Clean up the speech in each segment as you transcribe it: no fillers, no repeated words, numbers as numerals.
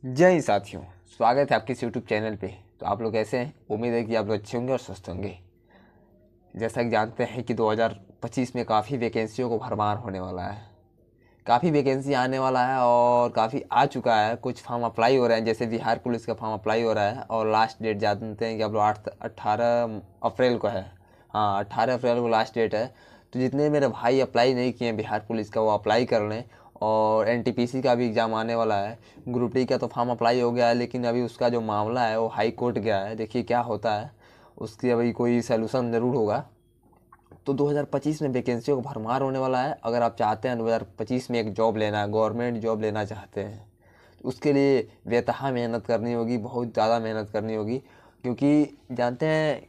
जय हिंद साथियों, स्वागत है आपके इस यूट्यूब चैनल पे। तो आप लोग कैसे हैं? उम्मीद है कि आप लोग अच्छे होंगे और स्वस्थ होंगे। जैसा कि जानते हैं कि 2025 में काफ़ी वैकेंसियों को भरमार होने वाला है। काफ़ी वैकेंसी आने वाला है और काफ़ी आ चुका है। कुछ फॉर्म अप्लाई हो रहे हैं, जैसे बिहार पुलिस का फॉर्म अप्लाई हो रहा है और लास्ट डेट जानते हैं कि आप लोग 18 अप्रैल को है। हाँ, 18 अप्रैल को लास्ट डेट है। तो जितने मेरे भाई अप्लाई नहीं किए हैं बिहार पुलिस का, वो अप्लाई कर लें। और एनटीपीसी का भी एग्ज़ाम आने वाला है। ग्रुप डी का तो फॉर्म अप्लाई हो गया है, लेकिन अभी उसका जो मामला है वो हाई कोर्ट गया है। देखिए क्या होता है, उसकी अभी कोई सलूशन ज़रूर होगा। तो 2025 में वैकेंसियों का भरमार होने वाला है। अगर आप चाहते हैं 2025 में एक जॉब लेना है, गवर्नमेंट जॉब लेना चाहते हैं, तो उसके लिए बेतहा मेहनत करनी होगी, बहुत ज़्यादा मेहनत करनी होगी। क्योंकि जानते हैं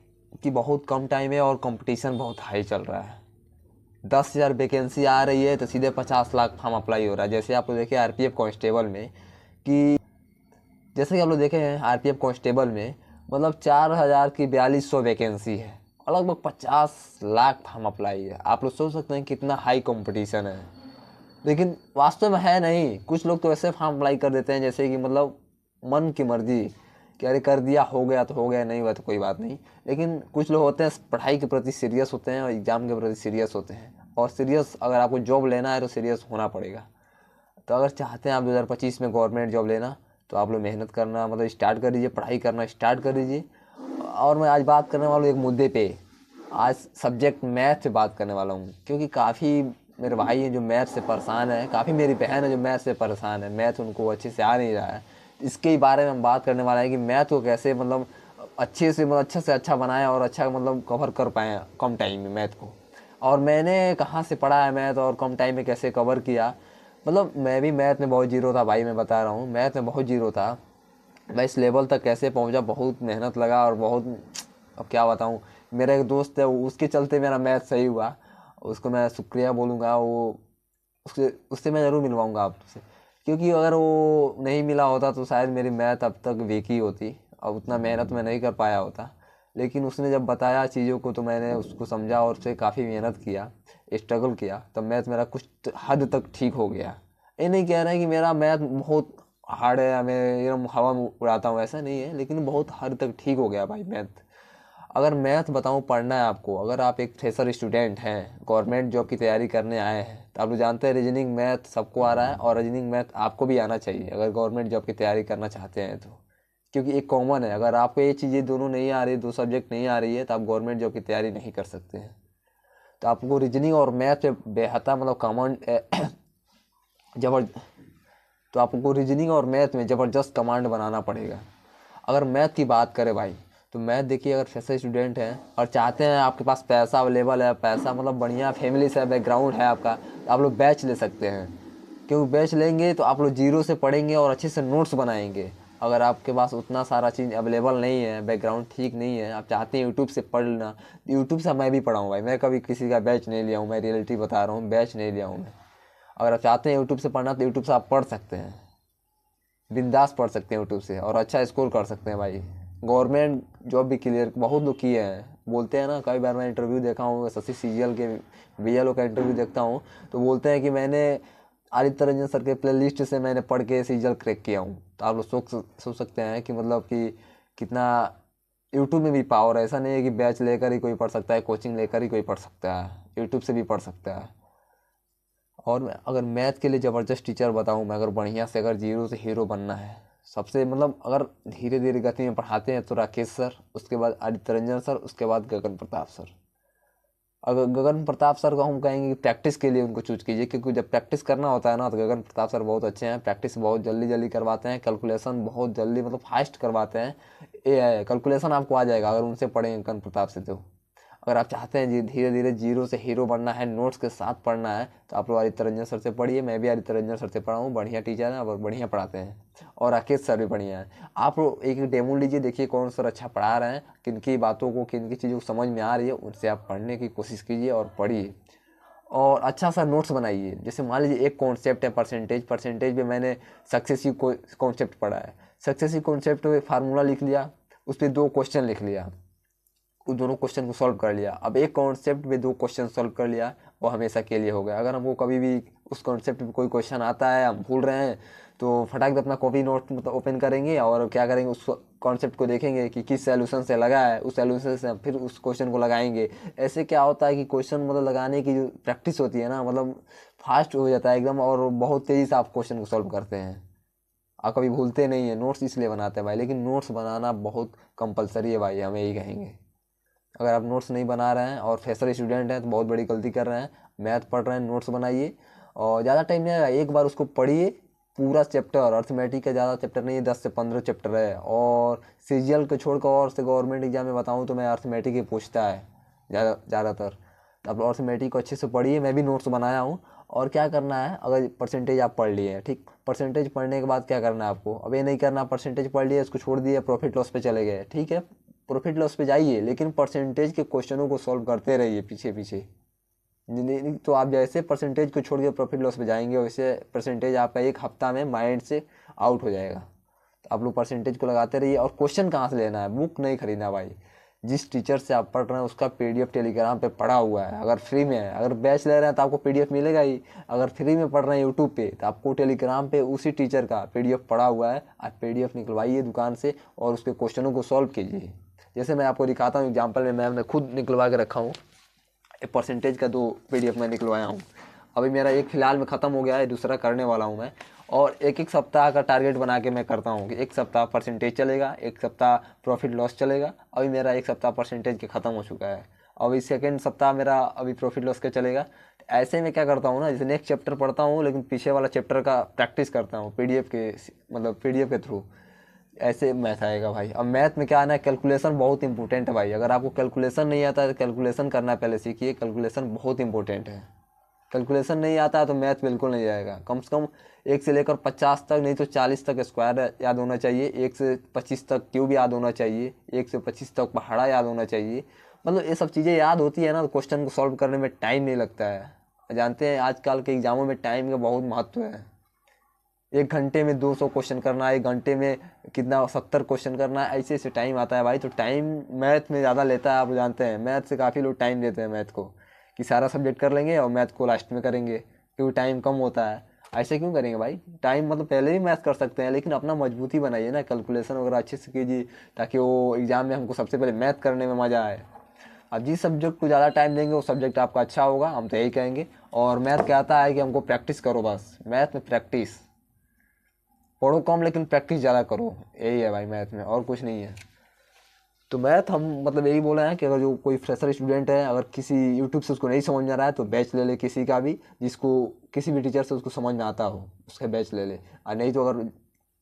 कि बहुत कम टाइम है और कंपटीशन बहुत हाई चल रहा है। 10,000 वैकेंसी आ रही है तो सीधे 50 लाख फॉर्म अप्लाई हो रहा है। जैसे आप लोग देखे आरपीएफ कांस्टेबल में कि जैसे कि आप लोग देखे हैं आरपीएफ कांस्टेबल में मतलब 4,000 की 4200 वैकेंसी है और लगभग 50 लाख फॉर्म अप्लाई है। आप लोग सोच सकते हैं कितना हाई कंपटीशन है। लेकिन वास्तव में है नहीं। कुछ लोग तो ऐसे फॉर्म अप्लाई कर देते हैं जैसे कि मतलब मन की मर्जी, कि अरे कर दिया, हो गया तो हो गया, नहीं हुआ तो कोई बात नहीं। लेकिन कुछ लोग होते हैं पढ़ाई के प्रति सीरियस होते हैं और एग्ज़ाम के प्रति सीरियस होते हैं। और सीरियस अगर आपको जॉब लेना है तो सीरियस होना पड़ेगा। तो अगर चाहते हैं आप 2025 में गवर्नमेंट जॉब लेना, तो आप लोग मेहनत करना मतलब स्टार्ट कर दीजिए, पढ़ाई करना स्टार्ट कर दीजिए। और मैं आज बात करने वाला हूँ एक मुद्दे पे। आज सब्जेक्ट मैथ से बात करने वाला हूँ, क्योंकि काफ़ी मेरे भाई हैं जो मैथ से परेशान है, काफ़ी मेरी बहन है जो मैथ से परेशान है, मैथ उनको अच्छे से आ नहीं रहा है। इसके ही बारे में हम बात करने वाला है कि मैथ को कैसे मतलब अच्छे से मतलब अच्छा से अच्छा बनाएं और अच्छा मतलब कवर कर पाएँ कम टाइम में मैथ को। और मैंने कहाँ से पढ़ा है मैथ और कम टाइम में कैसे कवर किया। मतलब मैं भी मैथ में बहुत जीरो था भाई, मैं बता रहा हूँ मैथ में बहुत जीरो था। मैं इस लेवल तक कैसे पहुंचा, बहुत मेहनत लगा और बहुत, अब क्या बताऊं। मेरा एक दोस्त है, उसके चलते मेरा मैथ सही हुआ। उसको मैं शुक्रिया बोलूँगा। वो उससे उससे मैं ज़रूर मिलवाऊंगा आपसे, क्योंकि अगर वो नहीं मिला होता तो शायद मेरी मैथ अब तक वीक ही होती और उतना मेहनत मैं नहीं कर पाया होता। लेकिन उसने जब बताया चीज़ों को तो मैंने उसको समझा और उससे काफ़ी मेहनत किया, स्ट्रगल किया, तब मैथ मेरा कुछ हद तक ठीक हो गया। ये नहीं कह रहा है कि मेरा मैथ बहुत हार्ड है, मैं एकदम हवा में उड़ाता हूँ, ऐसा नहीं है, लेकिन बहुत हद तक ठीक हो गया भाई मैथ। अगर मैथ बताऊँ पढ़ना है आपको, अगर आप एक फ्रेशर स्टूडेंट हैं, गवर्नमेंट जॉब की तैयारी करने आए हैं, तो आप लोग जानते हैं रीजनिंग मैथ सबको आ रहा है और रीजनिंग मैथ आपको भी आना चाहिए अगर गवर्नमेंट जॉब की तैयारी करना चाहते हैं तो। क्योंकि एक कॉमन है, अगर आपको ये चीज़ें दोनों नहीं आ रही, दो सब्जेक्ट नहीं आ रही है, तो आप गवर्नमेंट जॉब की तैयारी नहीं कर सकते हैं। तो आपको रीजनिंग और मैथ पे बेहतर मतलब कमांड जबर तो आपको रीजनिंग और मैथ में ज़बरदस्त कमांड बनाना पड़ेगा। अगर मैथ की बात करें भाई, तो मैथ देखिए, अगर फ्रेशर स्टूडेंट हैं और चाहते हैं आपके पास पैसा अवेलेबल है, पैसा मतलब बढ़िया फैमिली से बैकग्राउंड है आपका, तो आप लोग बैच ले सकते हैं। क्योंकि बैच लेंगे तो आप लोग जीरो से पढ़ेंगे और अच्छे से नोट्स बनाएंगे। अगर आपके पास उतना सारा चीज़ अवेलेबल नहीं है, बैकग्राउंड ठीक नहीं है, आप चाहते हैं यूट्यूब से पढ़ लेना, यूट्यूब से मैं भी पढ़ा हूँ भाई। मैं कभी किसी का बैच नहीं लिया हूँ, मैं रियलिटी बता रहा हूँ, बैच नहीं लिया हूँ मैं। अगर आप चाहते हैं यूट्यूब से पढ़ना तो यूट्यूब से आप पढ़ सकते हैं, बिंदास पढ़ सकते हैं यूट्यूब से और अच्छा स्कोर कर सकते हैं भाई। गवर्नमेंट जॉब भी क्लियर बहुत लोग किए हैं, बोलते हैं ना। कई बार मैं इंटरव्यू देखा हूँ, एसएससी सीजीएल के बीएलओ का इंटरव्यू देखता हूँ, तो बोलते हैं कि मैंने आदित्य रंजन सर के प्ले लिस्ट से मैंने पढ़ के सीजीएल क्रैक किया हूँ। तो आप लोग सोच सकते हैं कि मतलब कि कितना यूट्यूब में भी पावर है। ऐसा नहीं है कि बैच लेकर ही कोई पढ़ सकता है, कोचिंग लेकर ही कोई पढ़ सकता है, यूट्यूब से भी पढ़ सकता है। और अगर मैथ के लिए ज़बरदस्त टीचर बताऊँ मैं, अगर बढ़िया से अगर जीरो से हीरो बनना है, सबसे मतलब अगर धीरे धीरे गति में पढ़ाते हैं तो राकेश सर, उसके बाद आदित्य रंजन सर, उसके बाद गगन प्रताप सर। अगर गगन प्रताप सर को हम कहेंगे कि प्रैक्टिस के लिए उनको चूज कीजिए, क्योंकि जब प्रैक्टिस करना होता है ना तो गगन प्रताप सर बहुत अच्छे हैं। प्रैक्टिस बहुत जल्दी जल्दी करवाते हैं, कैलकुलेशन बहुत जल्दी मतलब फास्ट करवाते हैं। ये कैलकुलेशन आपको आ जाएगा अगर उनसे पढ़ेंगे गगन प्रताप से तो। अगर आप चाहते हैं जी धीरे धीरे जीरो से हीरो बनना है, नोट्स के साथ पढ़ना है, तो आप लोग आदित्य रंजन सर से पढ़िए। मैं भी आदित्य रंजन सर से पढ़ा हूँ, बढ़िया टीचर हैं और बढ़िया पढ़ाते हैं। और राकेश सर भी बढ़िया हैं। आप लोग एक डेमो लीजिए, देखिए कौन सर अच्छा पढ़ा रहे हैं, किन की बातों को, किन की चीज़ों को समझ में आ रही है, उनसे आप पढ़ने की कोशिश कीजिए और पढ़िए। और अच्छा सा नोट्स बनाइए। जैसे मान लीजिए एक कॉन्सेप्ट है परसेंटेज, परसेंटेज में मैंने सक्सेसिव कॉन्सेप्ट पढ़ा है, सक्सेसिव कॉन्सेप्ट में फार्मूला लिख लिया, उस पर 2 क्वेश्चन लिख लिया, उन दोनों क्वेश्चन को सॉल्व कर लिया। अब एक कॉन्सेप्ट में 2 क्वेश्चन सॉल्व कर लिया, वो हमेशा के लिए हो गया। अगर हमको कभी भी उस कॉन्सेप्ट में कोई क्वेश्चन आता है, हम भूल रहे हैं, तो फटाक से अपना कॉपी नोट मतलब ओपन करेंगे और क्या करेंगे, उस कॉन्सेप्ट को देखेंगे कि किस सैल्यूशन से लगा है, उस सैल्यूशन से फिर उस क्वेश्चन को लगाएंगे। ऐसे क्या होता है कि क्वेश्चन मतलब लगाने की जो प्रैक्टिस होती है ना, मतलब फास्ट हो जाता है एकदम, और बहुत तेज़ी से आप क्वेश्चन को सॉल्व करते हैं। आप कभी भूलते नहीं है। नोट्स इसलिए बनाते हैं भाई, लेकिन नोट्स बनाना बहुत कंपलसरी है भाई, हमें यही कहेंगे। अगर आप नोट्स नहीं बना रहे हैं और फ्रेशर स्टूडेंट हैं तो बहुत बड़ी गलती कर रहे हैं। मैथ पढ़ रहे हैं, नोट्स बनाइए, और ज़्यादा टाइम नहीं लगेगा, एक बार उसको पढ़िए पूरा चैप्टर। अर्थमेटिक का ज़्यादा चैप्टर नहीं है, 10 से 15 चैप्टर है। और सीजीएल को छोड़कर और से गवर्नमेंट एग्जाम में बताऊँ तो मैं अर्थमेटिक ही पूछता है ज़्यादातर। आप अर्थमेटिक को अच्छे से पढ़िए, मैं भी नोट्स बनाया हूँ। और क्या करना है, अगर परसेंटेज आप पढ़ लिए हैं, ठीक, परसेंटेज पढ़ने के बाद क्या करना है आपको, अब ये नहीं करना परसेंटेज पढ़ लिया इसको छोड़ दिया, प्रॉफिट लॉस पे चले गए, ठीक है, प्रॉफिट लॉस पे जाइए, लेकिन परसेंटेज के क्वेश्चनों को सॉल्व करते रहिए पीछे पीछे। नहीं तो आप जैसे परसेंटेज को छोड़ के प्रॉफिट लॉस पे जाएंगे, वैसे परसेंटेज आपका एक हफ्ता में माइंड से आउट हो जाएगा। तो आप लोग परसेंटेज को लगाते रहिए। और क्वेश्चन कहाँ से लेना है, बुक नहीं खरीदना भाई। जिस टीचर से आप पढ़ रहे हैं उसका पीडीएफ टेलीग्राम पे पड़ा हुआ है, अगर फ्री में है। अगर बैच ले रहे हैं तो आपको पीडीएफ मिलेगा ही, अगर फ्री में पढ़ रहे हैं यूट्यूब पे तो आपको टेलीग्राम पे उसी टीचर का पीडीएफ पड़ा हुआ है। आप पीडीएफ निकलवाइए दुकान से और उसके क्वेश्चनों को सॉल्व कीजिए। जैसे मैं आपको दिखाता हूँ एग्जाम्पल में, मैंने खुद निकलवा के रखा हूँ। एक परसेंटेज का 2 पीडीएफ मैं निकलवाया हूँ। अभी मेरा एक फ़िलहाल में ख़त्म हो गया है, दूसरा करने वाला हूँ मैं। और एक एक सप्ताह का टारगेट बना के मैं करता हूँ कि एक सप्ताह परसेंटेज चलेगा, एक सप्ताह प्रॉफिट लॉस चलेगा। अभी मेरा एक सप्ताह परसेंटेज के ख़त्म हो चुका है, अभी सेकेंड सप्ताह मेरा अभी प्रॉफिट लॉस का चलेगा। ऐसे में क्या करता हूँ ना, जैसे नेक्स्ट चैप्टर पढ़ता हूँ लेकिन पीछे वाला चैप्टर का प्रैक्टिस करता हूँ पीडीएफ के, मतलब पीडीएफ के थ्रू। ऐसे मैथ आएगा भाई। अब मैथ में क्या आना है, कैलकुलेशन बहुत इंपॉर्टेंट है भाई। अगर आपको कैलकुलेशन नहीं आता है तो कैलकुलेशन करना पहले सीखिए, कैलकुलेशन बहुत इंपॉर्टेंट है। कैलकुलेशन नहीं आता है तो मैथ बिल्कुल नहीं आएगा। कम से कम 1 से लेकर 50 तक, नहीं तो 40 तक स्क्वायर याद होना चाहिए, 1 से 25 तक क्यूब याद होना चाहिए, 1 से 25 तक पहाड़ा याद होना चाहिए। मतलब ये सब चीज़ें याद होती है ना तो क्वेश्चन को सॉल्व करने में टाइम नहीं लगता है। जानते हैं आजकल के एग्जामों में टाइम का बहुत महत्व है। 1 घंटे में 200 क्वेश्चन करना है, 1 घंटे में कितना 70 क्वेश्चन करना है, ऐसे ऐसे टाइम आता है भाई। तो टाइम मैथ में ज़्यादा लेता है, आप जानते हैं। मैथ से काफ़ी लोग टाइम देते हैं मैथ को, कि सारा सब्जेक्ट कर लेंगे और मैथ को लास्ट में करेंगे क्योंकि टाइम कम होता है। ऐसे क्यों करेंगे भाई, टाइम मतलब पहले भी मैथ कर सकते हैं, लेकिन अपना मजबूती बनाइए ना, कैलकुलेशन वगैरह अच्छे से कीजिए ताकि वो एग्ज़ाम में हमको सबसे पहले मैथ करने में मज़ा आए। अब जिस सब्जेक्ट को ज़्यादा टाइम देंगे वो सब्जेक्ट आपका अच्छा होगा, हम तो यही कहेंगे। और मैथ क्या आता है कि हमको प्रैक्टिस करो, बस मैथ में प्रैक्टिस, पढ़ो कम लेकिन प्रैक्टिस ज़्यादा करो, यही है भाई मैथ में, और कुछ नहीं है। तो मैथ हम मतलब यही बोल रहे हैं कि अगर जो कोई फ्रेशर स्टूडेंट है, अगर किसी यूट्यूब से उसको नहीं समझ में आ रहा है तो बैच ले ले किसी का भी, जिसको किसी भी टीचर से उसको समझ में आता हो उसका बैच ले ले। और नहीं तो अगर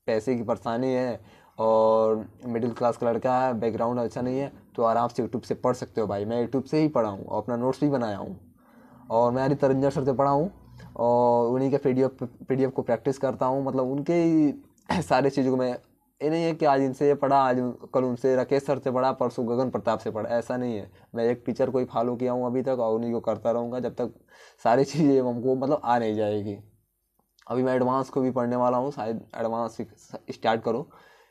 पैसे की परेशानी है और मिडिल क्लास का लड़का है, बैकग्राउंड अच्छा नहीं है, तो आराम से यूट्यूब से पढ़ सकते हो भाई। मैं यूट्यूब से ही पढ़ा हूँ और अपना नोट्स भी बनाया हूँ, और मैं हरी तरंजन सर से पढ़ा हूँ और उन्हीं के पीडीएफ को प्रैक्टिस करता हूँ। मतलब उनके ही सारी चीज़ों को मैं, ये नहीं है कि आज इनसे ये पढ़ा, आज कल उनसे राकेश सर से पढ़ा, परसों गगन प्रताप से पढ़ा, ऐसा नहीं है। मैं एक टीचर को ही फॉलो किया हूँ अभी तक और उन्हीं को करता रहूँगा जब तक सारी चीज़ें हमको मतलब आ नहीं जाएगी। अभी मैं एडवांस को भी पढ़ने वाला हूँ, शायद एडवांस स्टार्ट करो,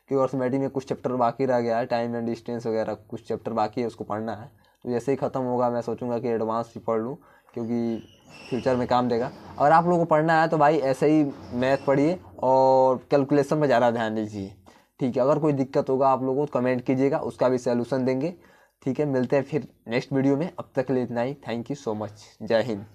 क्योंकि अर्थमेटिक में कुछ चैप्टर बाकी रह गया है, टाइम एंड डिस्टेंस वगैरह कुछ चैप्टर बाकी है, उसको पढ़ना है। तो जैसे ही ख़त्म होगा मैं सोचूंगा कि एडवांस भी पढ़ लूँ, क्योंकि फ्यूचर में काम देगा। अगर आप लोगों को पढ़ना है तो भाई ऐसे ही मैथ पढ़िए और कैलकुलेशन पर ज़्यादा ध्यान दीजिए, ठीक है। अगर कोई दिक्कत होगा आप लोगों को कमेंट कीजिएगा, उसका भी सलूशन देंगे, ठीक है। मिलते हैं फिर नेक्स्ट वीडियो में, अब तक के लिए इतना ही। थैंक यू सो मच, जय हिंद।